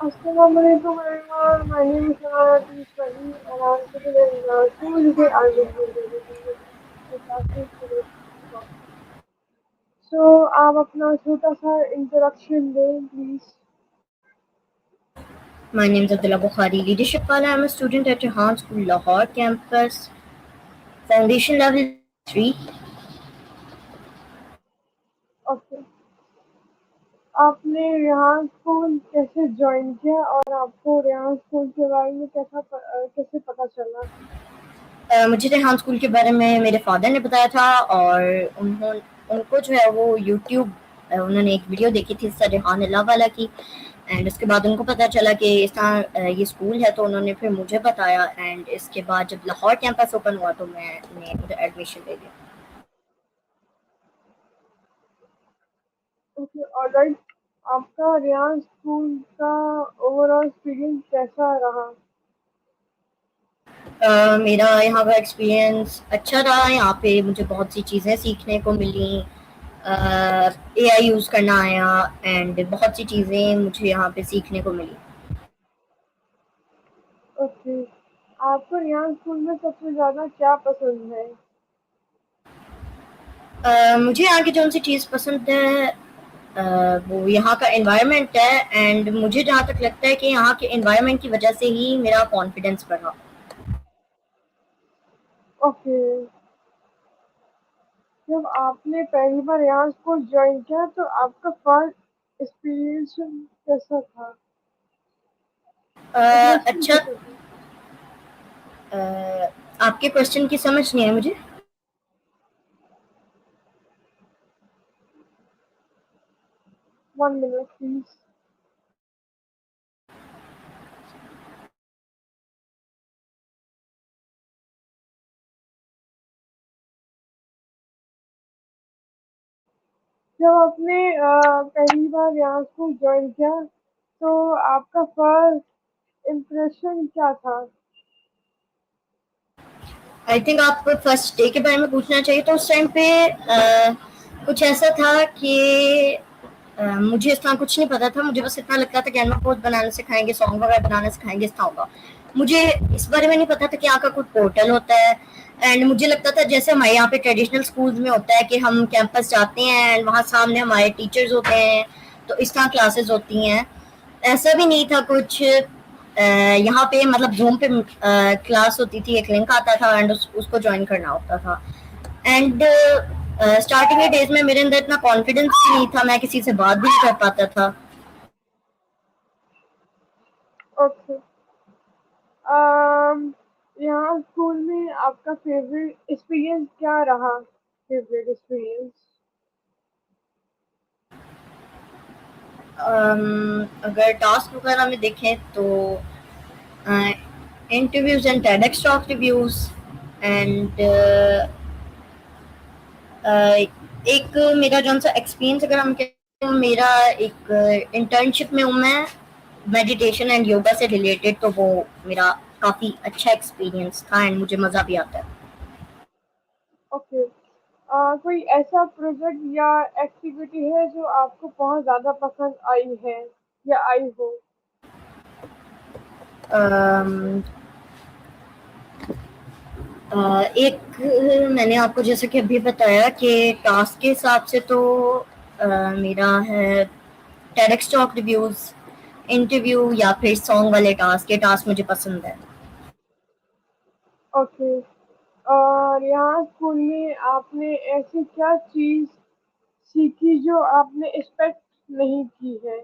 Assalamu alaikum everyone. My name is Sarah Ismail and I'm sitting in school today. I will be reading the classes today. So आप अपना छोटा सा introduction दें please. My name is Abdullah Bukhari, Leadership Wala. I'm a student at Rehan School, Lahore campus, Foundation Level 3. Okay. आपने Rehan school कैसे join किया और आपको रेहान स्कूल के बारे में कैसे पता चला? मुझे रेहान स्कूल के बारे में मेरे फादर ने बताया था और उनको जो है वो यूट्यूब उन्होंने एक वीडियो देखी थी सर रेहान अल्लाह वाला की एंड उसके बाद उनको पता चला कि इस तरह ये स्कूल है तो उन्होंने फिर मुझे बताया एंड इसके बाद जब लाहौर कैंपस ओपन हुआ तो मैंने उधर एडमिशन ले लिया. Okay alright. आपका रेहान स्कूल का ओवरऑल एक्सपीरियंस कैसा रहा? मेरा यहाँ का एक्सपीरियंस अच्छा रहा. यहाँ पे मुझे बहुत सी चीज़ें सीखने को मिली. एआई यूज़ करना आया एंड बहुत सी चीज़ें मुझे यहाँ पे सीखने को मिली. ओके. आपको रेहान स्कूल में सबसे ज़्यादा क्या पसंद है? मुझे यहाँ की जो सी चीज़ पसंद है वो यहाँ का एनवायरनमेंट है एंड मुझे जहाँ तक लगता है कि यहाँ के एनवायरनमेंट की वजह से ही मेरा कॉन्फिडेंस बढ़ा. ओके. जब आपने पहली बार रेहान स्कूल ज्वाइन किया तो आपका फर्स्ट एक्सपीरियंस कैसा था? इंटरेस्टिंग अच्छा. कैसा था? आपके क्वेश्चन की समझ नहीं है मुझे. 1 minute प्लीज. जब आपने पहली बार रेहान स्कूल ज्वाइन किया तो आपका फर्स्ट इम्प्रेशन क्या था? आई थिंक आपको फर्स्ट डे के बारे में पूछना चाहिए. तो उस टाइम पे कुछ ऐसा था कि मुझे इस तरह कुछ नहीं पता था. मुझे बस इतना लगता था कि एनिमल पोस्ट बनाना सिखाएंगे, सॉन्ग वगैरह बनाना सिखाएंगे, इस तरह होगा. मुझे इस बारे में नहीं पता था कि यहाँ का कुछ पोर्टल होता है एंड मुझे लगता था जैसे हमारे यहाँ पे ट्रेडिशनल स्कूल्स में होता है कि हम कैंपस जाते हैं एंड वहाँ सामने हमारे टीचर्स होते हैं तो इस तरह क्लासेस होती हैं. ऐसा भी नहीं था कुछ. यहाँ पे मतलब जूम पे क्लास होती थी, एक लिंक आता था एंड उसको ज्वाइन करना होता था. एंड स्टार्टिंग के डेज में मेरे अंदर इतना कॉन्फिडेंस भी नहीं था, मैं किसी से बात भी नहीं कर पाता था. ओके. यहाँ स्कूल में आपका फेवरेट एक्सपीरियंस क्या रहा? Favourite experience. अगर टास्क वगैरह में देखें तो interviews and TEDx talk reviews and एक मेरा जो सा एक्सपीरियंस अगर हम कहें तो मेरा एक इंटर्नशिप में हूँ मैं मेडिटेशन एंड योगा से रिलेटेड. तो वो मेरा काफ़ी अच्छा एक्सपीरियंस था एंड मुझे मज़ा भी आता है. ओके. कोई ऐसा प्रोजेक्ट या एक्टिविटी है जो आपको बहुत ज़्यादा पसंद आई है या आई हो? अम, एक मैंने आपको जैसे कि अभी बताया कि टास्क के हिसाब से तो मेरा है टेडेक्स टॉक रिव्यूज, इंटरव्यू या फिर सॉन्ग वाले टास्क. ये टास्क मुझे पसंद है. ओके. और यहाँ स्कूल में आपने ऐसी क्या चीज़ सीखी जो आपने एक्सपेक्ट नहीं की है?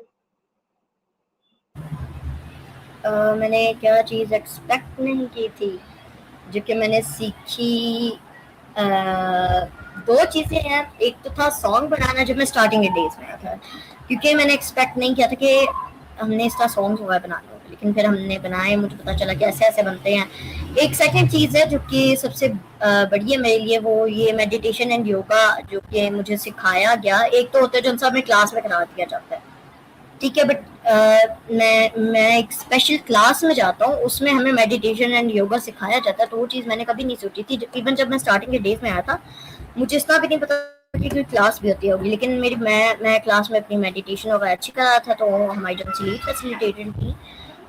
मैंने क्या चीज़ एक्सपेक्ट नहीं की थी जो कि मैंने सीखी. अ, दो चीज़ें हैं. एक तो था सॉन्ग बनाना जब मैं स्टार्टिंग के डेज में आया था, क्योंकि मैंने एक्सपेक्ट नहीं किया था कि हमने इसका सॉन्ग वगैरह बनाने होंगे, लेकिन फिर हमने बनाए, मुझे पता चला कि ऐसे ऐसे बनते हैं. एक सेकंड चीज़ है जो कि सबसे बड़ी है मेरे लिए, वो ये मेडिटेशन एंड योगा जो कि मुझे सिखाया गया. एक तो होता है जो सब में क्लास में करा दिया जाता है, ठीक है, बट मैं एक स्पेशल क्लास में जाता हूँ, उसमें हमें मेडिटेशन एंड योगा सिखाया जाता है. तो वो चीज़ मैंने कभी नहीं सोची थी. इवन जब मैं स्टार्टिंग के डेज में आया था मुझे इतना भी नहीं पता की कोई क्लास भी होती होगी, लेकिन मैं क्लास में अपनी मेडिटेशन वगैरह अच्छी कर रहा था, तो हमारी जो लीड फैसिलिटेटर थी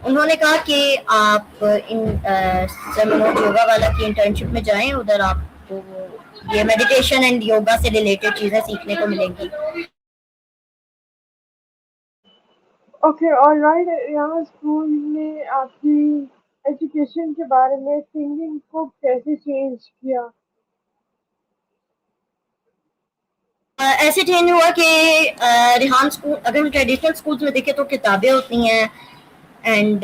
उन्होंने कहा कि आप इन सेमिनार योगा वाला की इंटर्नशिप में जाएं, उधर आपको ये मेडिटेशन एंड योगा से रिलेटेड चीज़ें सीखने को मिलेंगी। Okay alright. यहाँ स्कूल ने आपकी एजुकेशन के बारे में थिंकिंग को कैसे चेंज किया? ऐसे चेंज हुआ कि रिहान स्कूल, अगर हम ट्रेडिशनल स्कूल्स में देखें तो किताबें होती हैं एंड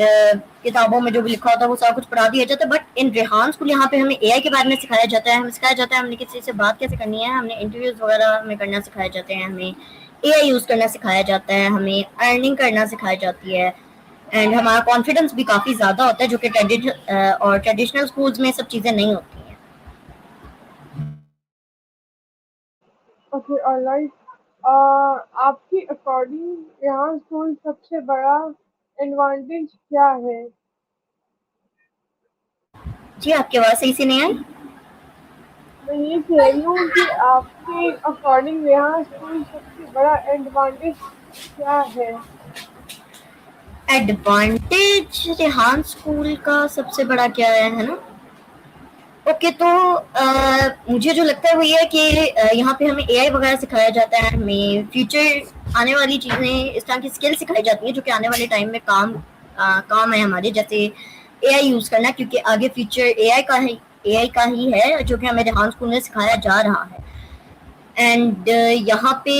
किताबों में जो भी लिखा होता है वो सारा कुछ पढ़ा दिया जाता है, बट इन रेहान स्कूल यहाँ पे हमें एआई के बारे में सिखाया जाता है, हमें सिखाया जाता है हमने किसी से बात कैसे करनी है, हमने इंटरव्यूज वगैरह हमें करना सिखाए जाते हैं, हमें एआई यूज करना सिखाया जाता है, हमें अर्निंग करना सिखाई जाती है एंड हमारा कॉन्फिडेंस भी काफ़ी ज़्यादा होता है, जो कि ट्रेडिशनल स्कूल्स में सब चीज़ें नहीं होती हैं। Okay alright. आपके अकॉर्डिंग यहाँ स्कूल सबसे बड़ा एडवांटेज क्या है? जी, आपकी आवाज़ सही से नहीं आई। मैं ये कह रही हूँ कि आपके अकॉर्डिंग यहाँ स्कूल सबसे बड़ा एडवांटेज क्या है? एडवांटेज रेहान स्कूल का सबसे बड़ा क्या है ना? ओके, तो मुझे जो लगता है वो ये है कि यहाँ पे हमें एआई वगैरह सिखाया जाता है, हमें फ्यूचर आने वाली चीज़ें, इस तरह की स्किल सिखाई जाती हैं जो कि आने वाले टाइम में काम है हमारे, जैसे एआई यूज़ करना, क्योंकि आगे फ्यूचर एआई का ही है जो कि हमें रेहान स्कूल में सिखाया जा रहा है एंड यहाँ पे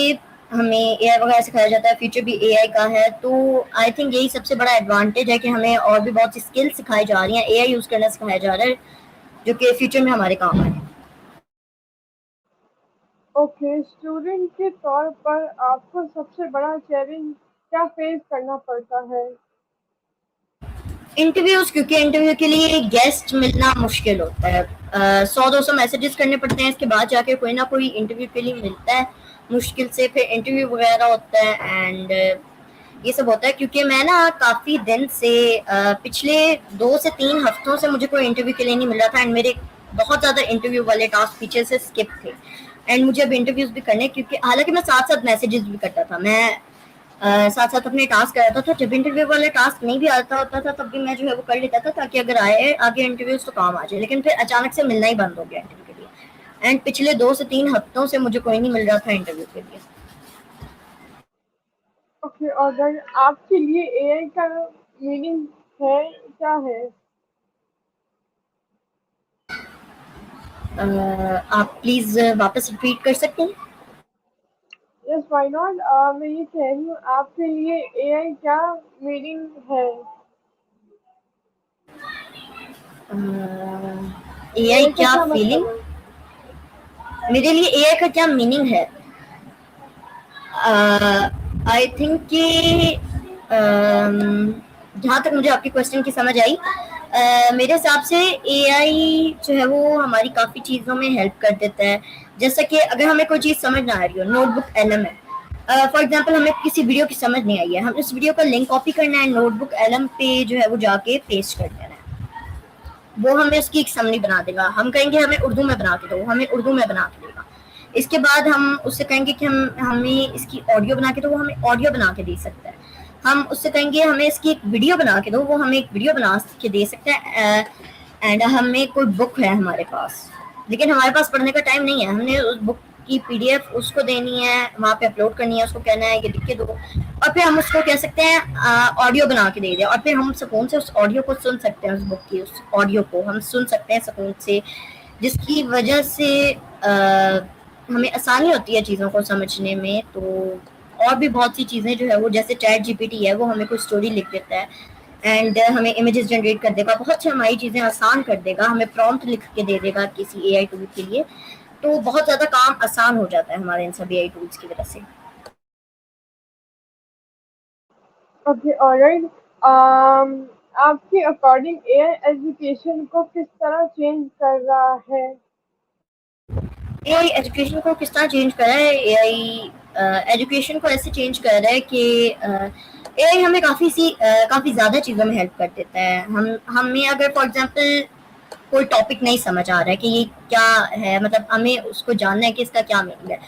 हमें एआई वगैरह सिखाया जाता है, फ्यूचर भी एआई का है, तो आई थिंक यही सबसे बड़ा एडवांटेज है कि हमें और भी बहुत सी स्किल सिखाई जा रही हैं, एआई यूज़ करना सिखाया जा रहा है जो कि फ्यूचर में हमारे काम आए। ओके, स्टूडेंट के तौर पर आपको सबसे बड़ा चैलेंज क्या फेस करना पड़ता है? इंटरव्यूज, क्योंकि इंटरव्यू के लिए गेस्ट मिलना मुश्किल होता है, 100-200 मैसेजेस करने पड़ते हैं, इसके बाद जाके कोई ना कोई इंटरव्यू के लिए मिलता है मुश्किल से, फिर इंटरव्यू वगैरह होता है एंड ये सब होता है, क्योंकि मैं ना काफ़ी दिन से पिछले 2 से 3 हफ्तों से मुझे कोई इंटरव्यू के लिए नहीं मिल रहा था एंड मेरे बहुत ज़्यादा इंटरव्यू वाले टास्क पीछे से स्किप थे एंड मुझे अब इंटरव्यूज भी करने, क्योंकि हालांकि मैं साथ साथ मैसेजेस भी करता था, मैं साथ साथ अपने टास्क कराता था, जब इंटरव्यू वाले टास्क नहीं भी आता होता था तब भी मैं जो है वो कर लेता था ताकि अगर आए आगे इंटरव्यूज तो काम आ जाए, लेकिन फिर अचानक से मिलना ही बंद हो गया इंटरव्यू के लिए एंड पिछले 2 से 3 हफ्तों से मुझे कोई नहीं मिल रहा था इंटरव्यू के लिए। ओके, अगर आपके लिए एआई का मीनिंग है क्या है? आप प्लीज वापस रिपीट कर सकते हैं। Yes, why not. मैं ये कह रही हूँ आपके लिए एआई क्या मीनिंग है? एआई एआई का क्या क्या फीलिंग, मतलब है? मेरे लिए एआई का क्या मीनिंग है, आई थिंक कि जहाँ तक मुझे आपकी क्वेश्चन की समझ आई, मेरे हिसाब से एआई जो है वो हमारी काफ़ी चीज़ों में हेल्प कर देता है, जैसा कि अगर हमें कोई चीज़ समझ ना आ रही हो, नोटबुक एलएम है, फॉर एग्जांपल हमें किसी वीडियो की समझ नहीं आई है, हम उस वीडियो का लिंक कॉपी करना है, नोटबुक एलएम पे जो है वो जाके पेस्ट कर देना है, वो हमें उसकी एक समरी बना देगा, हम कहेंगे हमें उर्दू में बना के दो, हमें उर्दू में बना के देगा, इसके बाद हम उससे कहेंगे कि हमें इसकी ऑडियो बना के दो, वो हमें ऑडियो बना के दे सकता है, हम उससे कहेंगे हमें इसकी एक वीडियो बना के दो, वो हमें एक वीडियो बना के दे सकता है एंड हमें कोई बुक है हमारे पास, लेकिन हमारे पास पढ़ने का टाइम नहीं है, हमने उस बुक की पीडीएफ उसको देनी है, वहाँ पे अपलोड करनी है, उसको कहना है कि लिख के दो और फिर हम उसको कह सकते हैं ऑडियो बना के दे दें और फिर हम सुकून से उस ऑडियो को सुन सकते हैं, उस बुक की उस ऑडियो को हम सुन सकते हैं सुकून से, जिसकी वजह से हमें आसानी होती है चीज़ों को समझने में। तो और भी बहुत सी चीज़ें जो है वो, जैसे चैट जीपीटी है, वो हमें कोई स्टोरी लिख देता है एंड हमें इमेजेस जनरेट कर देगा, बहुत सी हमारी चीज़ें आसान कर देगा, हमें प्रॉम्प्ट लिख के दे देगा किसी एआई टूल के लिए, तो बहुत ज़्यादा काम आसान हो जाता है हमारे इन सभी एआई टूल्स की वजह से। Okay alright. आपके अकॉर्डिंग एआई एजुकेशन को किस तरह चेंज कर रहा है? एआई एजुकेशन को किस तरह चेंज कर रहा है, एआई एजुकेशन को ऐसे चेंज कर रहा है कि एआई हमें काफ़ी ज़्यादा चीज़ों में हेल्प कर देता है, हमें अगर फॉर एग्जांपल कोई टॉपिक नहीं समझ आ रहा है कि ये क्या है, मतलब हमें उसको जानना है कि इसका क्या मीनिंग है,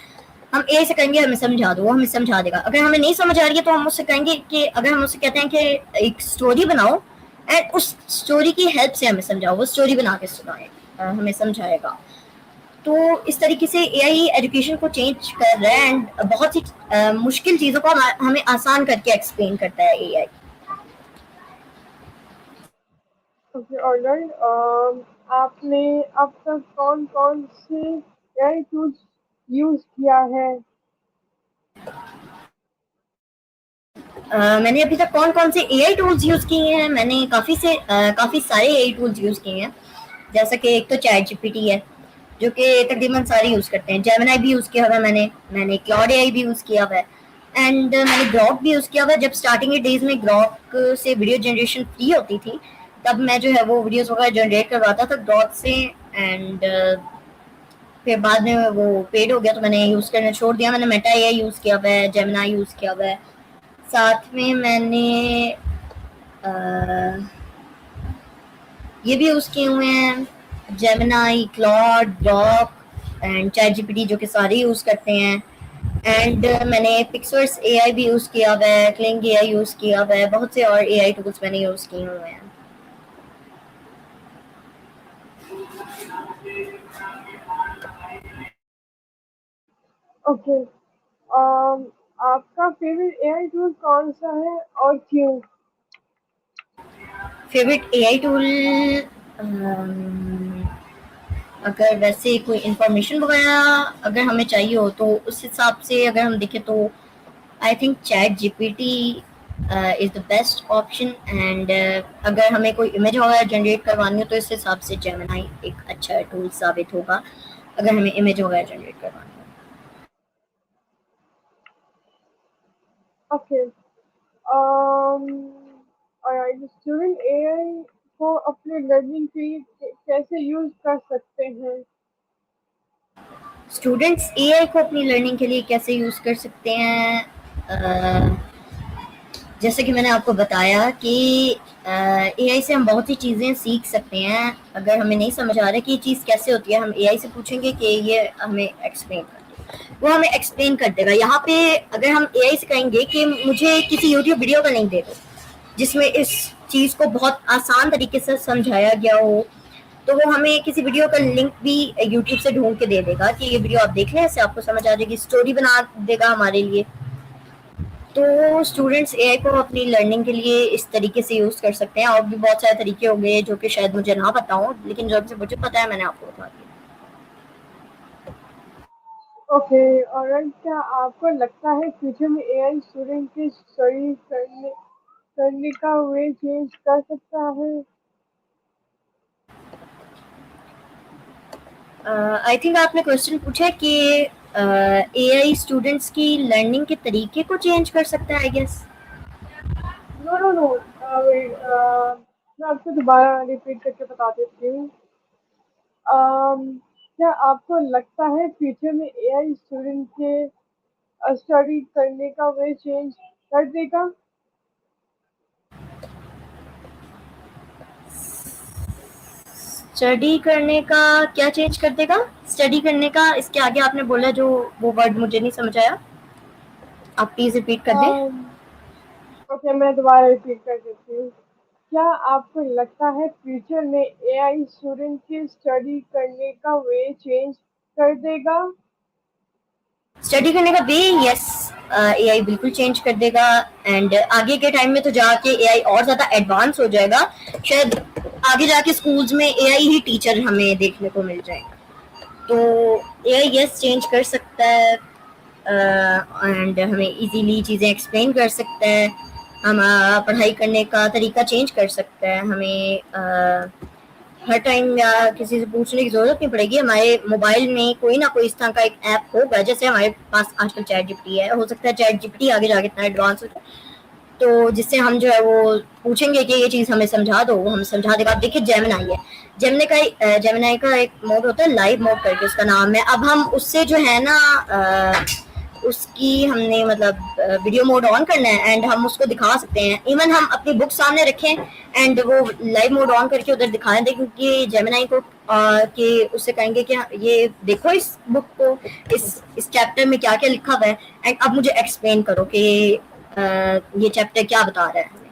हम ए से कहेंगे हमें समझा दो, वो हमें समझा देगा। अगर हमें नहीं समझ आ रही है तो हम उससे कहेंगे कि अगर हम उससे कहते हैं कि एक स्टोरी बनाओ एंड उस स्टोरी की हेल्प से हमें समझाओ, वो स्टोरी बना के सुनाए, हमें समझाएगा। तो इस तरीके से एआई एजुकेशन को चेंज कर रहा है एंड बहुत सी मुश्किल चीज़ों को हमें आसान करके एक्सप्लेन करता है एआई। Okay, alright. आपने अब तक कौन-कौन से एआई टूल्स यूज़ किया है? मैंने अभी तक कौन कौन से एआई टूल्स यूज़ किए हैं, मैंने काफ़ी सारे एआई टूल्स यूज़ किए हैं। जैसा कि एक तो चैट जीपीटी है जो कि तकरीबन सारे यूज़ करते हैं। जेमिनाई भी यूज़ किया हुआ है मैंने क्लाउड एआई भी यूज़ किया हुआ है एंड मैंने ग्रॉक भी यूज़ किया हुआ है। जब स्टार्टिंग के डेज में ग्रॉक से वीडियो जनरेशन फ्री होती थी तब मैं जो है वो वीडियोस वगैरह जनरेट करवाता था ग्रॉक से एंड फिर बाद में वो पेड हो गया तो मैंने यूज़ करना छोड़ दिया। मैंने मेटा एआई यूज़ किया हुआ है, जेमिनाई यूज़ किया हुआ है, साथ में मैंने ये भी यूज़ किए हुए हैं Gemini, Claude, Grok and chat GPT जो कि सारे यूज़ करते हैं एंड मैंने पिक्सवर्स एआई भी यूज़ किया हुआ है, क्लिंग एआई यूज़ किया हुआ है, बहुत से और एआई टूल्स मैंने यूज़ किए हुए हैं। ओके। आपका फेवरेट एआई टूल कौन-सा है और क्यों? फेवरेट एआई टूल अगर वैसे कोई इंफॉर्मेशन वगैरह अगर हमें चाहिए हो तो उस हिसाब से अगर हम देखें तो I think chat GPT is the best option and अगर हमें कोई इमेज वगैरह जनरेट करवानी हो तो इस हिसाब से जेमिनाई एक अच्छा टूल साबित होगा अगर हमें इमेज वगैरह जनरेट करवानी हो। ओके। ऑलराइट, स्टूडेंट एआई को अपने लर्निंग के लिए कैसे यूज़ कर सकते हैं? स्टूडेंट्स एआई को अपनी लर्निंग के लिए कैसे यूज़ कर सकते हैं, जैसे कि मैंने आपको बताया कि एआई से हम बहुत सी चीज़ें सीख सकते हैं। अगर हमें नहीं समझ आ रहा कि ये चीज़ कैसे होती है हम एआई से पूछेंगे कि ये हमें एक्सप्लेन कर दो, वो हमें एक्सप्लेन कर देगा। यहाँ पे अगर हम एआई से कहेंगे कि मुझे किसी यूट्यूब वीडियो का लिंक दे दो जिसमें इस चीज़ को बहुत आसान तरीके से समझाया गया हो तो वो हमें किसी वीडियो का लिंक भी यूट्यूब से ढूंढ के दे देगा कि ये वीडियो आप देख लें, इससे आपको समझ आ जाएगी, स्टोरी बना देगा हमारे लिए। तो स्टूडेंट्स एआई को अपनी लर्निंग के लिए इस तरीके से यूज़ कर सकते हैं और भी बहुत सारे तरीके हो गए जो कि शायद मुझे ना पता हो लेकिन जब से मुझे पता है मैंने आपको बता दिया। Okay, alright. क्या आपको लगता है फ्यूचर में एआई स्टूडेंट की स्टडी करने करने का वे चेंज कर सकता है? आई थिंक आपने क्वेश्चन पूछा है कि एआई स्टूडेंट्स की लर्निंग के तरीके को चेंज कर सकता है I guess. No no no, मैं आपको दोबारा रिपीट करके बता देती हूँ। क्या आपको लगता है फ्यूचर में एआई स्टूडेंट के स्टडी करने का वे चेंज कर देगा? स्टडी करने का क्या चेंज कर देगा, स्टडी करने का इसके आगे आपने बोला जो वो वर्ड मुझे नहीं समझ आया, आप प्लीज रिपीट कर दें। ओके, मैं दोबारा रिपीट कर देती हूँ। क्या आपको लगता है फ्यूचर में एआई स्टूडेंट की स्टडी करने का वे चेंज कर देगा? स्टडी करने का वे यस, एआई बिल्कुल चेंज कर देगा एंड आगे के टाइम में तो जाके एआई और ज्यादा एडवांस हो जाएगा। शायद आगे जाके स्कूल्स में एआई ही टीचर हमें देखने को मिल जाएगा। तो एआई यस चेंज कर सकता है एंड हमें इजीली चीज़ें एक्सप्लेन कर सकता है, हम पढ़ाई करने का तरीका चेंज कर सकता है, हमें हर टाइम या किसी से पूछने की ज़रूरत नहीं पड़ेगी। हमारे मोबाइल में कोई ना कोई इस तरह का एक ऐप होगा, जैसे हमारे पास आजकल चैट जीपीटी है, हो सकता है चैट जीपीटी आगे जाके इतना एडवांस हो जाए तो जिससे हम जो है वो पूछेंगे कि ये चीज़ हमें समझा दो, वो हमें समझा देगा। आप देखिए जेमिनाई है, जेमिनाई का एक मोड होता है लाइव मोड करके उसका नाम है। अब हम उससे जो है ना उसकी हमने मतलब वीडियो मोड ऑन करना है एंड हम उसको दिखा सकते हैं। इवन हम अपनी बुक सामने रखें एंड वो लाइव मोड ऑन करके उधर दिखाएं दें, क्योंकि जेमिनाई को कि उससे कहेंगे कि ये देखो इस बुक को, इस चैप्टर में क्या क्या लिखा हुआ है, एंड अब मुझे एक्सप्लेन करो कि ये चैप्टर क्या बता रहा है हमें।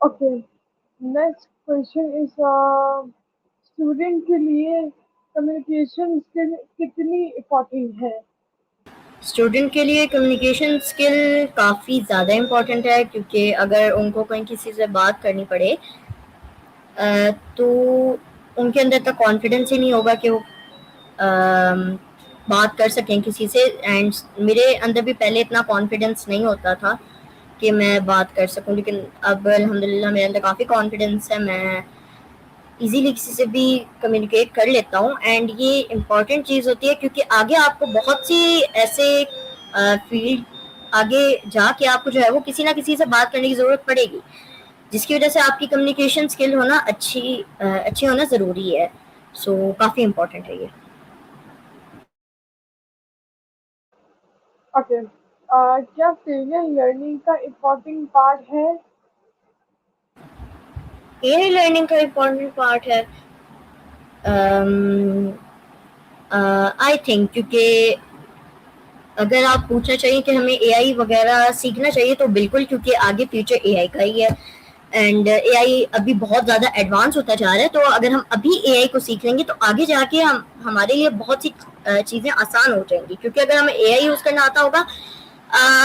Okay, next question is student के लिए कम्युनिकेशन स्किल कितनी इम्पोर्टेंट है? स्टूडेंट के लिए कम्युनिकेशन स्किल काफ़ी ज़्यादा इम्पोर्टेंट है, क्योंकि अगर उनको कहीं किसी से बात करनी पड़े तो उनके अंदर तक कॉन्फिडेंस ही नहीं होगा कि वो बात कर सकें किसी से। एंड मेरे अंदर भी पहले इतना कॉन्फिडेंस नहीं होता था कि मैं बात कर सकूं, लेकिन अब अल्हम्दुलिल्लाह मेरे अंदर काफ़ी कॉन्फिडेंस है, मैं इजीली किसी से भी कम्युनिकेट कर लेता हूँ। एंड ये इम्पॉर्टेंट चीज़ होती है, क्योंकि आगे आपको बहुत सी ऐसे फील्ड आगे जाके आपको जो है वो किसी ना किसी से बात करने की ज़रूरत पड़ेगी, जिसकी वजह से आपकी कम्युनिकेशन स्किल होना अच्छी होना ज़रूरी है। सो काफ़ी इम्पोर्टेंट है ये। ओके, क्या फेलियर लर्निंग का इम्पोर्टेंट पार्ट है? ये लर्निंग का इम्पोर्टेंट पार्ट है, आई थिंक, क्योंकि अगर आप पूछना चाहिए कि हमें एआई वगैरह सीखना चाहिए तो बिल्कुल, क्योंकि आगे फ्यूचर एआई का ही है। एंड एआई अभी बहुत ज़्यादा एडवांस होता जा रहा है, तो अगर हम अभी एआई को सीख लेंगे तो आगे जाके हम हमारे लिए बहुत सी चीज़ें आसान हो जाएंगी, क्योंकि अगर हमें एआई यूज़ करना आता होगा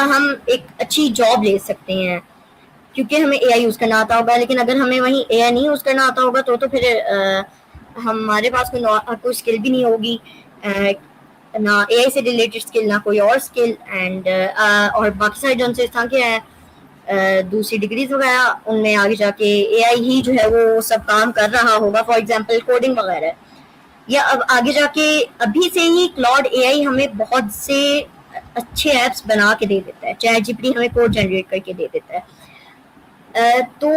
हम एक अच्छी जॉब ले सकते हैं, क्योंकि हमें एआई यूज़ करना आता होगा। लेकिन अगर हमें वहीं एआई नहीं यूज़ करना आता होगा तो फिर हमारे पास कोई स्किल भी नहीं होगी, ना एआई से रिलेटेड स्किल, ना कोई और स्किल। एंड और बाकी सारे जो संस्थान हैं दूसरी डिग्रीज वगैरह, उनमें आगे जाके एआई ही जो है वो सब काम कर रहा होगा, फॉर एग्जांपल कोडिंग वगैरह। या अब आगे जाके अभी से ही क्लाउड एआई हमें बहुत से अच्छे ऐप्स बना के दे देता है, चैट जीपीटी हमें कोड जनरेट करके दे देता है। तो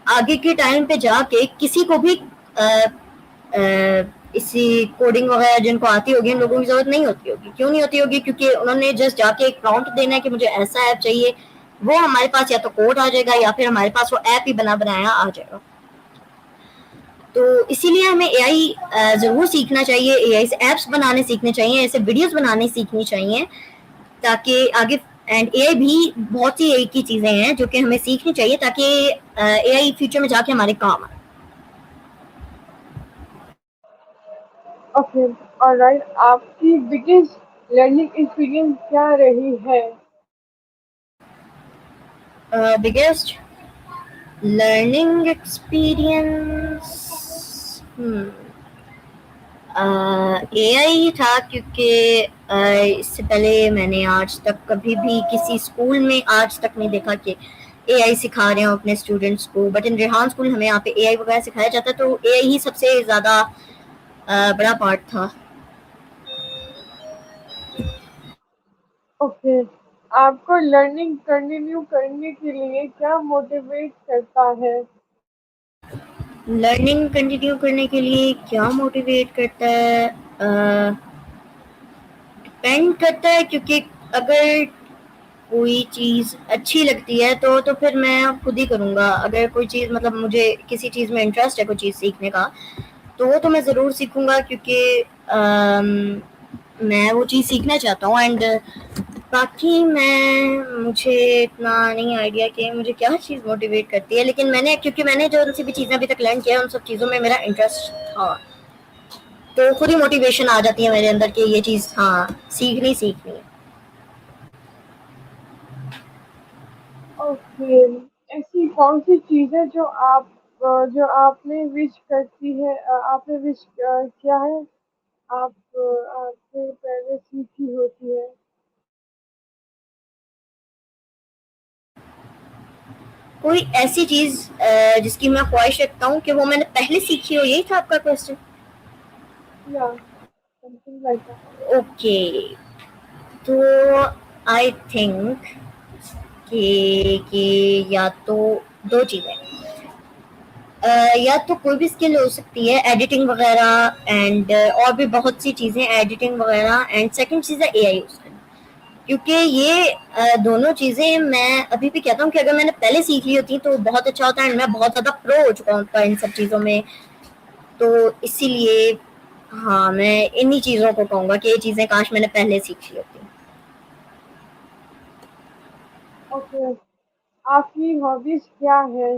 आगे के टाइम पे जाके किसी को भी इसी कोडिंग वगैरह जिनको आती होगी इन लोगों की जरूरत नहीं होती होगी। क्यों नहीं होती होगी? क्योंकि उन्होंने जस्ट जाके एक प्रॉम्प्ट देना है कि मुझे ऐसा ऐप चाहिए, वो हमारे पास या तो कोड आ जाएगा या फिर हमारे पास वो ऐप ही बना बनाया आ जाएगा। तो इसीलिए हमें एआई जरूर सीखना चाहिए, एआई से एप्स बनाने सीखने चाहिए, ऐसे वीडियोस बनाने सीखनी चाहिए, ताकि आगे एंड एआई भी बहुत सी एआई की चीजें हैं जो कि हमें सीखनी चाहिए, ताकि एआई फ्यूचर में जाके हमारे काम आए। ओके, ऑलराइट, आपकी बिगेस्ट लर्निंग एक्सपीरियंस क्या रही है? बिगेस्ट लर्निंग एक्सपीरियंस एआई था, क्योंकि इससे पहले मैंने आज तक कभी भी किसी स्कूल में आज तक नहीं देखा कि एआई सिखा रहे हो अपने स्टूडेंट्स को। बट इन रेहान स्कूल हमें यहाँ पे एआई वगैरह सिखाया जाता है, तो एआई ही सबसे ज़्यादा बड़ा पार्ट था। ओके, आपको लर्निंग कंटिन्यू करने के लिए क्या मोटिवेट करता है? लर्निंग कंटिन्यू करने के लिए क्या मोटिवेट करता है, डिपेंड करता है, क्योंकि अगर कोई चीज़ अच्छी लगती है तो फिर मैं खुद ही करूँगा। अगर कोई चीज़ मतलब मुझे किसी चीज़ में इंटरेस्ट है कोई चीज़ सीखने का, तो वो तो मैं ज़रूर सीखूँगा, क्योंकि मैं वो चीज़ सीखना चाहता हूँ। एंड बाकी मुझे इतना नहीं आइडिया कि मुझे क्या चीज़ मोटिवेट करती है, लेकिन क्योंकि मैंने जो सी भी चीज़ें अभी तक लर्न किया उन सब चीज़ों में मेरा इंटरेस्ट था, तो खुद ही मोटिवेशन आ जाती है मेरे अंदर कि ये चीज़ हाँ सीखनी है। ओके, ऐसी कौन सी चीज़ है जो आपने विश करती है, आपने विश किया है, आपसे पहले सीखी होती है? कोई ऐसी चीज जिसकी मैं ख्वाहिश रखता हूँ कि वो मैंने पहले सीखी हो, यही था आपका question? Yeah, something like that. Okay, तो आई थिंक कि या तो दो चीजें, या तो कोई भी स्किल हो सकती है एडिटिंग वगैरह एंड और भी बहुत सी चीजें एडिटिंग वगैरह, एंड सेकंड चीज है एआई यूज करना, क्योंकि ये दोनों चीजें मैं अभी भी कहता हूँ कि अगर मैंने पहले सीख ली होती तो बहुत अच्छा होता है, मैं बहुत ज्यादा प्रो हो चुका हूँ इन सब चीजों में। तो इसीलिए हाँ, मैं इन्हीं चीजों को कहूंगा कि ये चीजें काश मैंने पहले सीख ली होती। ओके, आपकी हॉबीज क्या है?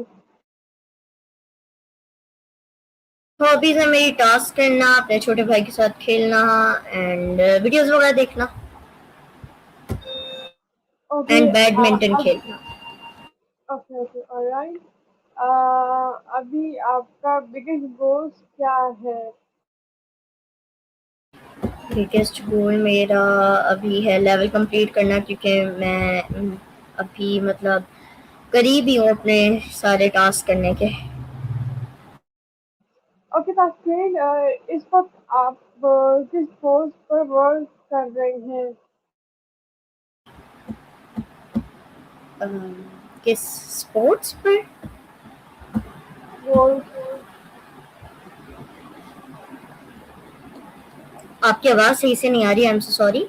हॉबीज है मेरी टास्क करना, अपने छोटे भाई के साथ खेलना एंड वीडियोस वगैरह देखना ओके, एंड बैडमिंटन अब खेलना। Okay okay alright. अभी आपका बिगेस्ट गोल्स क्या है? बिगेस्ट गोल मेरा अभी है लेवल कंप्लीट करना, क्योंकि मैं अभी मतलब करीब ही हूँ अपने सारे टास्क करने के। ओके तास्किन, इस वक्त आप किस पोस्ट पर वर्क कर रहे हैं? किस स्पोर्ट्स पर? गोल्स। आपकी आवाज सही से नहीं आ रही, आई एम सो सॉरी।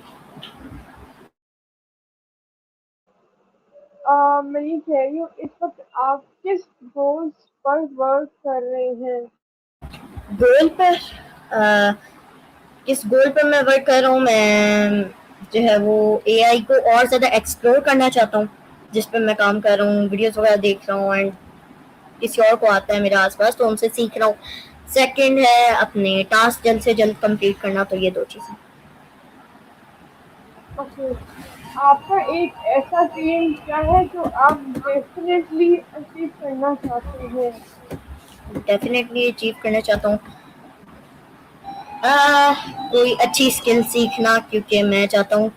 मैं ये कह रही हूँ इस वक्त आप किस गोल्स पर वर्क कर रहे हैं? गोल पर किस गोल पर मैं वर्क कर रहा हूँ, मैं जो है वो एआई को और ज़्यादा एक्सप्लोर करना चाहता हूँ, जिस पर मैं काम कर रहा हूँ, वीडियोस वगैरह देख रहा हूँ एंड किसी और को आता है मेरे आसपास तो उनसे सीख रहा हूँ। सेकंड है अपने टास्क जल्द से जल्द कंप्लीट करना, तो ये दो चीज़ें। ओके, आपका एक ऐसा ड्रीम क्या है जो आप डेफिनेटली अचीव करना चाहते हैं? डेफिनेटली अचीव करना चाहता हूँ कोई अच्छी स्किल सीखना, क्योंकि मैं चाहता हूँ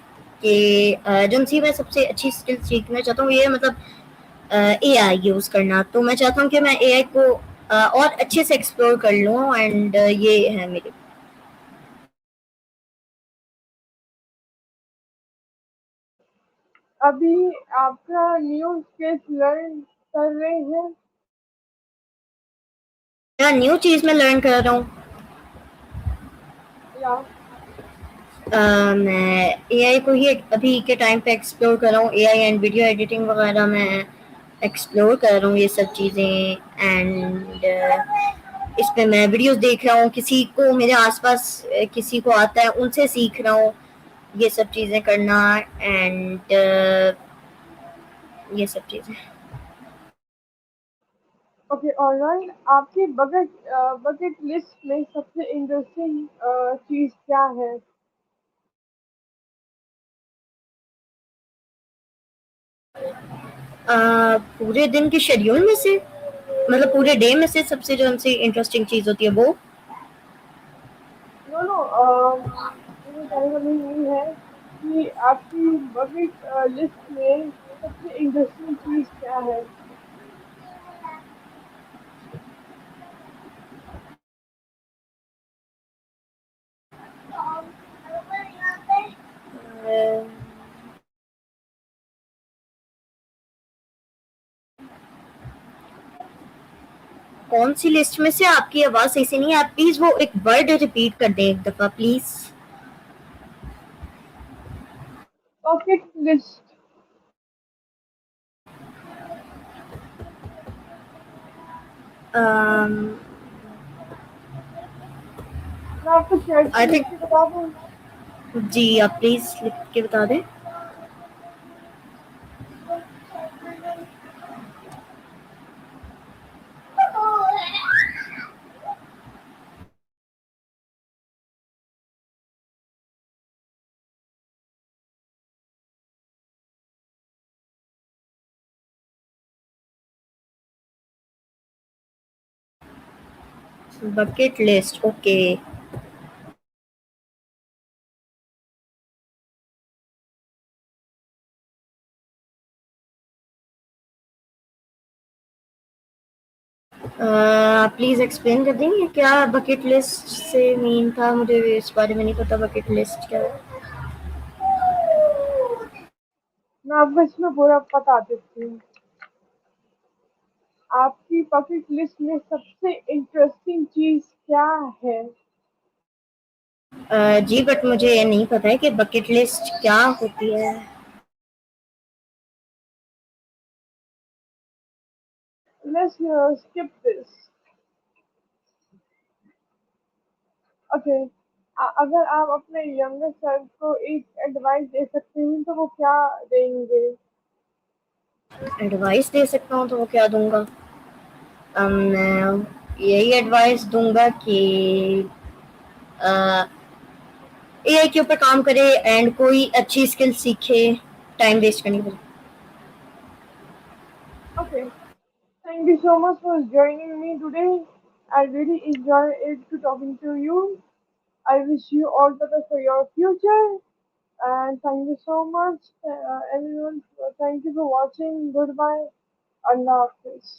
कि जो सी मैं सबसे अच्छी स्किल सीखना चाहता हूँ ये मतलब एआई यूज करना। तो मैं चाहता हूँ कि मैं एआई को और अच्छे से एक्सप्लोर कर लूँ एंड ये है मेरी। अभी आपका न्यू स्किल्स लर्न कर रहे हैं? न्यू चीज मैं लर्न कर रहा हूँ, या मैं एआई को ही अभी के टाइम पे एक्सप्लोर कर रहा हूँ, एआई एंड वीडियो एडिटिंग वगैरह मैं एक्सप्लोर कर रहा हूँ ये सब चीज़ें एंड इस पे मैं वीडियोस देख रहा हूँ, किसी को मेरे आसपास किसी को आता है उनसे सीख रहा हूँ ये सब चीज़ें करना एंड ये सब चीज़ें। ओके ऑलराइट, आपकी बकेट लिस्ट में सबसे इंटरेस्टिंग चीज क्या है? पूरे दिन के शेड्यूल में से, मतलब पूरे डे में से सबसे जो हमसे इंटरेस्टिंग चीज़ होती है वो। नो नो, मेरे कहने का मीन ये है कि आपकी बकेट लिस्ट में सबसे इंटरेस्टिंग चीज क्या है? अ, कौन सी लिस्ट में से? आपकी आवाज़ सही से नहीं है, आप प्लीज़ वो एक वर्ड रिपीट कर दें एक दफ़ा प्लीज़। Bucket list. मैं आपको चैट आई में लिख थिंक के बता दूँ? जी आप प्लीज़ लिख के बता दें। Bucket list, okay. आप प्लीज़ एक्सप्लेन कर देंगे क्या बकेट लिस्ट से मीन था? मुझे इस बारे में नहीं पता बकेट लिस्ट क्या है। मैं आपको इसमें पूरा बता देती हूँ। आपकी बकेट लिस्ट में सबसे इंटरेस्टिंग चीज क्या है? जी बट मुझे ये नहीं पता है कि बकेट लिस्ट क्या होती है। Let's skip this. ओके, अगर आप अपने यंगर सेल्फ को एक एडवाइस दे सकते हैं तो वो क्या देंगे? एडवाइस दे सकता हूँ तो वो क्या दूंगा? मैं यही एडवाइस दूंगा कि एआई के ऊपर काम करे एंड कोई अच्छी स्किल सीखे, टाइम वेस्ट करने के बजाय। Okay, thank you so much for joining me today. I really enjoyed it to talking to you. I wish you all the best for your future. And thank you so much, everyone. Thank you for watching. Goodbye. Allah Hafiz.